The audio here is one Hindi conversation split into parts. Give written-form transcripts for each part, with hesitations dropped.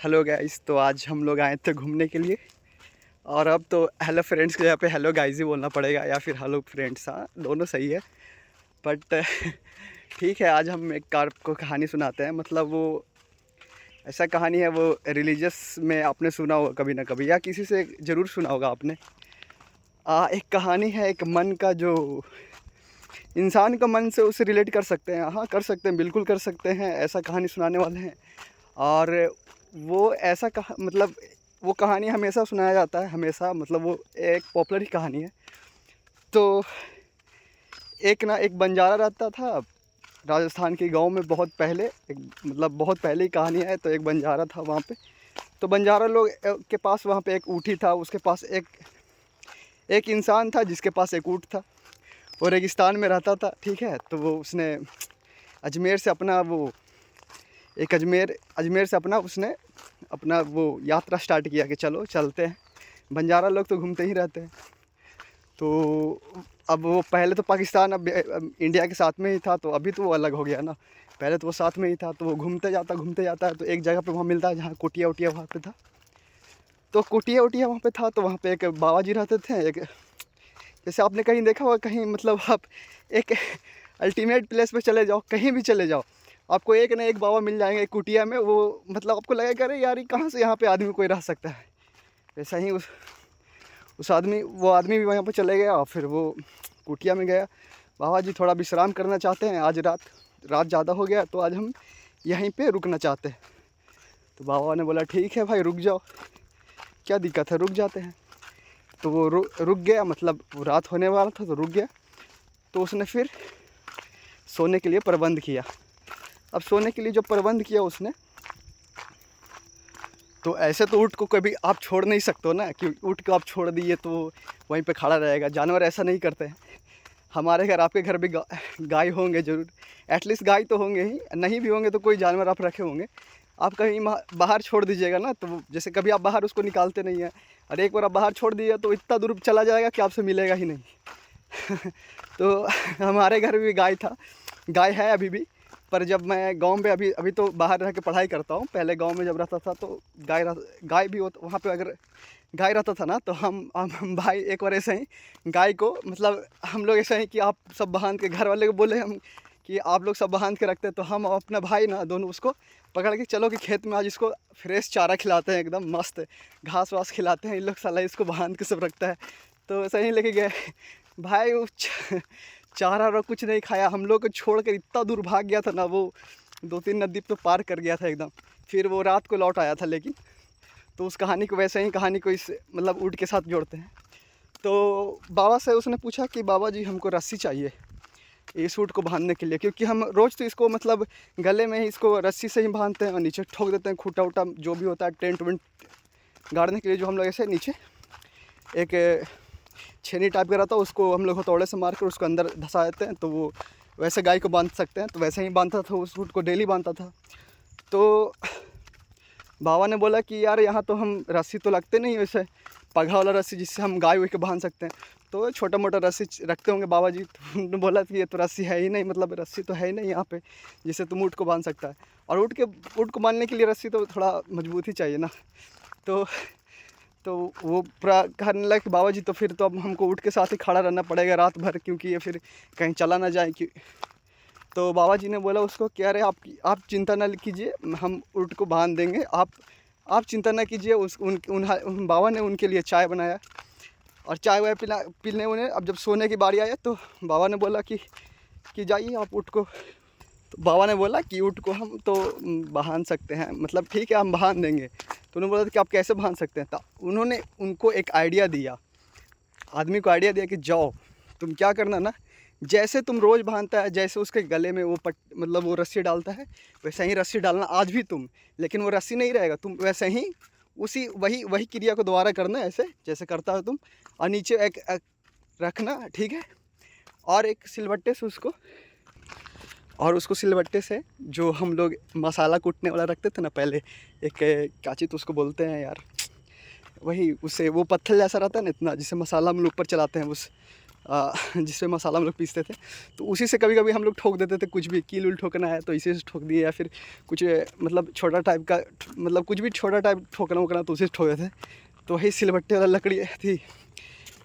Hello guys. तो आज हम लोग आए थे घूमने के लिए। और अब तो हेलो फ्रेंड्स के जगह पे हेलो गाइस ही बोलना पड़ेगा, या फिर हेलो फ्रेंड्स। हाँ, दोनों सही है। बट ठीक है, आज हम एक कार को कहानी सुनाते हैं। मतलब वो ऐसा कहानी है, वो रिलीजियस में आपने सुना होगा कभी ना कभी, या किसी से ज़रूर सुना होगा आपने। एक कहानी है एक मन का, जो इंसान का मन से उसे रिलेट कर सकते हैं। हाँ, कर सकते हैं, बिल्कुल कर सकते हैं। ऐसा कहानी सुनाने वाले हैं। और वो ऐसा मतलब वो कहानी हमेशा सुनाया जाता है, हमेशा। मतलब वो एक पॉपुलर ही कहानी है। तो एक बंजारा रहता था राजस्थान के गांव में, बहुत पहले। एक मतलब बहुत पहले ही कहानी है। तो एक बंजारा था वहाँ पे। तो बंजारा लोग के पास वहाँ पे एक ऊँट था। उसके पास एक एक इंसान था जिसके पास एक ऊँट था। वो रेगिस्तान में रहता था, ठीक है। तो वो उसने अजमेर से अपना वो एक अजमेर से उसने अपना वो यात्रा स्टार्ट किया कि चलो चलते हैं। बंजारा लोग तो घूमते ही रहते हैं। तो अब वो पहले तो पाकिस्तान, अब इंडिया के साथ में ही था। तो अभी तो वो अलग हो गया ना। पहले तो वो साथ में ही था। तो वो घूमते जाता है। तो एक जगह पे वहाँ मिलता है जहाँ कुटिया उटिया वहाँ पे था। तो कुटिया उटिया वहाँ पे था। तो वहाँ पे एक बाबा जी रहते थे। एक जैसे आपने कहीं देखा होगा, कहीं मतलब आप एक अल्टीमेट प्लेस पे चले जाओ, कहीं भी चले जाओ, आपको एक ना एक बाबा मिल जाएंगे कुटिया में। वो मतलब आपको लगेगा अरे यार, ये कहाँ से यहाँ पे आदमी कोई रह सकता है। वैसा ही वो आदमी भी वहाँ पे चले गया। और फिर वो कुटिया में गया। बाबा जी थोड़ा विश्राम करना चाहते हैं, आज रात ज़्यादा हो गया, तो आज हम यहीं पे रुकना चाहते हैं। तो बाबा ने बोला ठीक है भाई, रुक जाओ, क्या दिक्कत है, रुक जाते हैं। तो वो रुक गया। मतलब वो रात होने वाला था तो रुक गया। तो उसने फिर सोने के लिए प्रबंध किया। अब सोने के लिए जो प्रबंध किया उसने, तो ऐसे तो ऊँट को कभी आप छोड़ नहीं सकते हो ना, कि ऊँट को आप छोड़ दिए तो वहीं पे खड़ा रहेगा। जानवर ऐसा नहीं करते हैं। हमारे घर, आपके घर भी गाय होंगे ज़रूर। एटलीस्ट गाय तो होंगे ही, नहीं भी होंगे तो कोई जानवर आप रखे होंगे। आप कहीं बाहर छोड़ दीजिएगा ना, तो जैसे कभी आप बाहर उसको निकालते नहीं हैं, और एक बार आप बाहर छोड़ दिए तो इतना दूर चला जाएगा कि आपसे मिलेगा ही नहीं। तो हमारे घर भी गाय है अभी भी। पर जब मैं गांव में, अभी तो बाहर रह के पढ़ाई करता हूँ। पहले गांव में जब रहता था तो गाय भी वहाँ पे अगर गाय रहता था ना, तो हम भाई एक बार ऐसे ही गाय को, मतलब हम लोग ऐसे ही कि आप सब बांध के, घर वाले को बोले हम कि आप लोग सब बांध के रखते हैं। तो हम अपना भाई ना दोनों उसको पकड़ के चलो कि खेत में आज इसको फ्रेश चारा खिलाते हैं, एकदम मस्त घास वास खिलाते हैं। इन लोग साला इसको बांध के सब रखता है। तो ऐसे ही लेके गए भाई। वो चारा और कुछ नहीं खाया, हम लोग को छोड़ कर इतना दूर भाग गया था ना। वो 2-3 नदी तो पार कर गया था एकदम। फिर वो रात को लौट आया था। लेकिन तो उस कहानी को, वैसे ही कहानी को इस मतलब ऊँट के साथ जोड़ते हैं। तो बाबा से उसने पूछा कि बाबा जी, हमको रस्सी चाहिए इस ऊँट को बांधने के लिए, क्योंकि हम रोज़ तो इसको मतलब गले में ही इसको रस्सी से ही बांधते हैं और नीचे ठोक देते हैं। खूटा उटा जो भी होता है, टेंट वेंट गाड़ने के लिए, जो हम लोग ऐसे नीचे एक छेनी टाइप का रहता है, उसको हम लोग हथौड़े से मार कर उसको अंदर धंसा देते हैं। तो वो वैसे गाय को बांध सकते हैं। तो वैसे ही बांधता था, उस ऊँट को डेली बांधता था। तो बाबा ने बोला कि यार, यहाँ तो हम रस्सी तो लगते नहीं वैसे, पगहा वाला रस्सी जिससे हम गाय वाय के बांध सकते हैं। तो छोटा मोटा रस्सी रखते होंगे बाबा जी। तो उन्होंने बोला कि ये तो रस्सी है ही नहीं, मतलब रस्सी तो है ही नहीं यहाँ पे जिससे तुम ऊँट को बांध सकता है। और ऊँट को बांधने के लिए रस्सी तो थोड़ा मजबूत ही चाहिए ना। तो तो वो पूरा कहने लगा कि बाबा जी, तो फिर तो अब हमको ऊँट के साथ ही खड़ा रहना पड़ेगा रात भर, क्योंकि ये फिर कहीं चला ना जाए। तो बाबा जी ने बोला उसको कि अरे आप चिंता ना कीजिए, हम ऊँट को बांध देंगे। आप चिंता ना कीजिए। उन बाबा ने उनके लिए चाय बनाया और चाय वाय पीने उन्हें। अब जब सोने की बारी आया तो बाबा ने बोला कि जाइए आप ऊँट को। तो बाबा ने बोला कि ऊँट को हम तो बांध सकते हैं, मतलब ठीक है हम बांध देंगे। तो उन्होंने बोला कि आप कैसे बांध सकते हैं। तो उन्होंने उनको एक आइडिया दिया, आदमी को आइडिया दिया कि जाओ तुम क्या करना ना, जैसे तुम रोज़ बांधता है, जैसे उसके गले में वो मतलब वो रस्सी डालता है, वैसे ही रस्सी डालना आज भी तुम। लेकिन वो रस्सी नहीं रहेगा, तुम वैसे ही वही क्रिया को दोबारा करना, ऐसे जैसे करता हो तुम। और नीचे एक रखना, ठीक है। और एक सिलबट्टे से उसको सिलबट्टे से जो हम लोग मसाला कूटने वाला रखते थे ना पहले, एक क्या चीज़ तो उसको बोलते हैं यार, वही उससे वो पत्थर जैसा रहता है ना इतना, जिसे मसाला हम लोग ऊपर चलाते हैं, जिसमें मसाला हम लोग पीसते थे, तो उसी से कभी कभी हम लोग ठोक देते थे। कुछ भी कील उल ठोकना है तो इसी से ठोक दिए, या फिर कुछ मतलब छोटा टाइप का, मतलब कुछ भी छोटा टाइप ठोकना वोकना तो उसी से ठोक देते। तो वही सिलबट्टे वाला लकड़ी थी,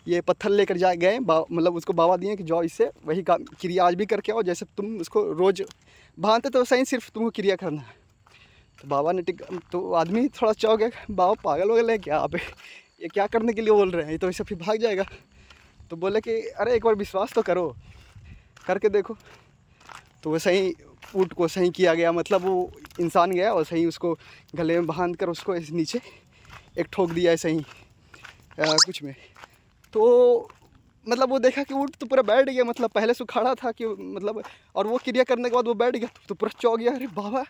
ये पत्थर लेकर जा गए मतलब उसको बाबा दिए कि जाओ इससे वही काम क्रिया आज भी करके आओ, जैसे तुम उसको रोज़ भांते तो सही, सिर्फ तुमको क्रिया करना है। तो बाबा ने तो आदमी थोड़ा चौंक गया, बाबा पागल वगल है क्या आप, ये क्या करने के लिए बोल रहे हैं, ये तो ऐसे फिर भाग जाएगा। तो बोले कि अरे एक बार विश्वास तो करो, करके देखो। तो वैसे ही ऊँट को सही किया गया, मतलब वो इंसान गया और सही उसको गले में बांध कर उसको ऐसे नीचे एक ठोक दिया ऐसे ही कुछ में। तो मतलब वो देखा कि ऊँट तो पूरा बैठ गया, मतलब पहले से खड़ा था कि मतलब, और वो क्रिया करने के बाद वो बैठ गया, तो पूरा चौंक गया, अरे बाबा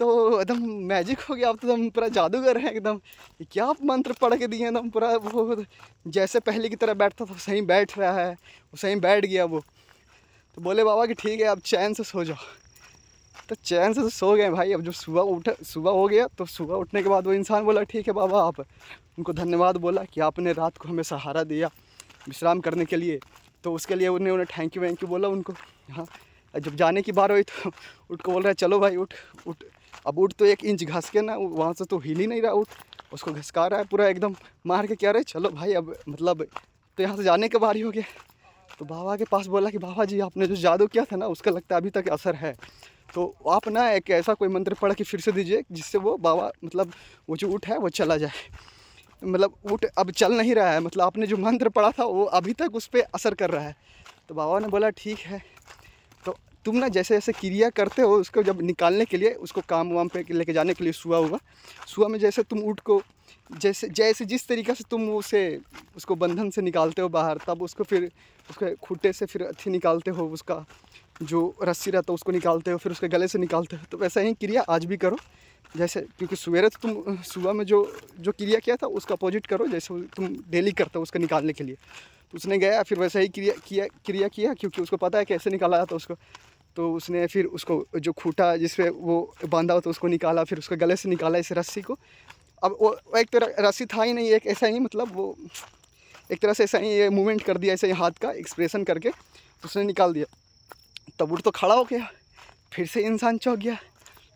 तो एकदम मैजिक हो गया, आप तो एकदम पूरा जादूगर है एकदम, ये क्या आप मंत्र पढ़ के दिए एकदम पूरा। वो जैसे पहले की तरह बैठता था सही बैठ रहा है, वो सही बैठ गया वो। तो बोले बाबा कि ठीक है आप चैन से सो जाओ। तो चैन से तो सो गए भाई। अब जो सुबह हो गया, तो सुबह उठने के बाद वो इंसान बोला ठीक है बाबा, आप उनको धन्यवाद बोला कि आपने रात को हमें सहारा दिया विश्राम करने के लिए। तो उसके लिए उन्हें थैंक यू बोला उनको। हाँ, जब जाने की बार हुई तो उठ को बोल रहा है चलो भाई उठ उठ। अब उठ तो 1 इंच घस के ना वहाँ से तो हिल ही नहीं रहा उठ, उसको घसका रहा है पूरा एकदम मार के, क्या रहे चलो भाई अब मतलब तो यहाँ से जाने के बारी हो गया। तो बाबा के पास बोला कि बाबा जी आपने जो जादू किया था ना उसका लगता है अभी तक असर है, तो आप ना एक ऐसा कोई मंत्र पढ़ के फिर से दीजिए जिससे वो बाबा मतलब वो जो ऊँट है वो चला जाए। मतलब ऊँट अब चल नहीं रहा है, मतलब आपने जो मंत्र पढ़ा था वो अभी तक उस पर असर कर रहा है। तो बाबा ने बोला ठीक है, तो तुम ना जैसे जैसे क्रिया करते हो उसको जब निकालने के लिए, उसको काम वाम पे लेके जाने के लिए सुआ में जैसे तुम ऊँट को जैसे जैसे जिस तरीक़े से तुम उसको बंधन से निकालते हो बाहर, तब उसको फिर उसके खूँटे से फिर अथी निकालते हो, उसका जो रस्सी रहता है उसको निकालते हो, फिर उसके गले से निकालते हो। तो वैसा ही क्रिया आज भी करो, जैसे क्योंकि सवेरे तो तुम सुबह में जो क्रिया किया था उसका अपोजिट करो जैसे तुम डेली करते हो उसको निकालने के लिए। तो उसने गया फिर वैसा ही क्रिया किया क्योंकि उसको पता है कैसे निकाला जाता उसको। तो उसने फिर उसको जो खूँटा जिस पे वो बांधा होता उसको निकाला, फिर उसके गले से निकाला इस रस्सी को। अब वो एक तरह रस्सी था ही नहीं, एक ऐसा ही मतलब वो एक तरह से ऐसा ही ये मूवमेंट कर दिया, ऐसे ही हाथ का एक्सप्रेशन करके उसने निकाल दिया। तब उठ तो खड़ा हो गया, फिर से इंसान चौंक गया,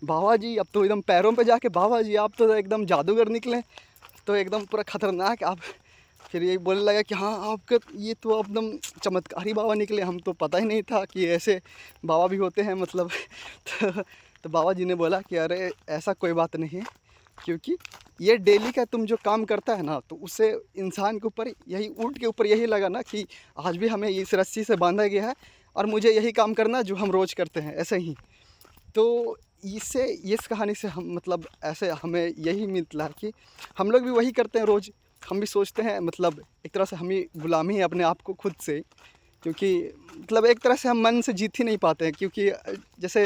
बाबा जी अब तो एकदम पैरों पे जाके बाबा जी आप तो एकदम जादूगर निकले, तो एकदम पूरा खतरनाक आप। फिर ये बोलने लगा कि हाँ आपके ये तो एकदम चमत्कारी बाबा निकले, हम तो पता ही नहीं था कि ऐसे बाबा भी होते हैं मतलब। तो बाबा जी ने बोला कि अरे ऐसा कोई बात नहीं है, क्योंकि ये डेली का तुम जो काम करता है ना, तो उससे इंसान के ऊपर यही ऊँट के ऊपर यही लगा ना कि आज भी हमें इस रस्सी से बांधा गया है और मुझे यही काम करना जो हम रोज़ करते हैं ऐसे ही। तो इससे इस कहानी से हम मतलब ऐसे हमें यही मिलता है कि हम लोग भी वही करते हैं रोज़। हम भी सोचते हैं मतलब एक तरह से हम ही गुलामी है अपने आप को खुद से, क्योंकि मतलब एक तरह से हम मन से जीत ही नहीं पाते हैं, क्योंकि जैसे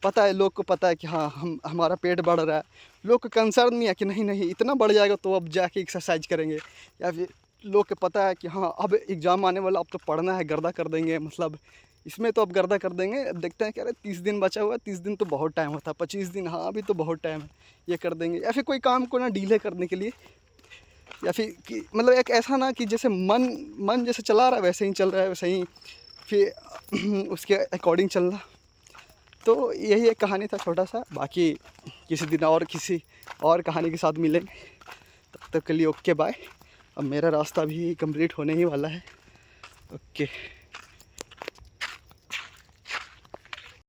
पता है लोग को पता है कि हाँ हमारा पेट बढ़ रहा है, लोग को कंसर्न नहीं है कि नहीं इतना बढ़ जाएगा तो अब जाके एक्सरसाइज करेंगे, या फिर लोग को पता है कि हाँ अब एग्ज़ाम आने वाला अब तो पढ़ना है गर्दा कर देंगे, मतलब इसमें तो अब गर्दा कर देंगे। अब देखते हैं कि अरे 30 दिन बचा हुआ है, 30 दिन तो बहुत टाइम होता है, 25 दिन हाँ अभी तो बहुत टाइम है, ये कर देंगे। या फिर कोई काम को ना डीले करने के लिए, या फिर कि मतलब एक ऐसा ना कि जैसे मन जैसे चला रहा है वैसे ही चल रहा है, वैसे ही फिर उसके अकॉर्डिंग चलना। तो यही एक कहानी था छोटा सा, बाकी किसी दिन और किसी और कहानी के साथ मिलेंगे, तब तक के लिए ओके बाय। अब मेरा रास्ता भी कंप्लीट होने ही वाला है। ओके।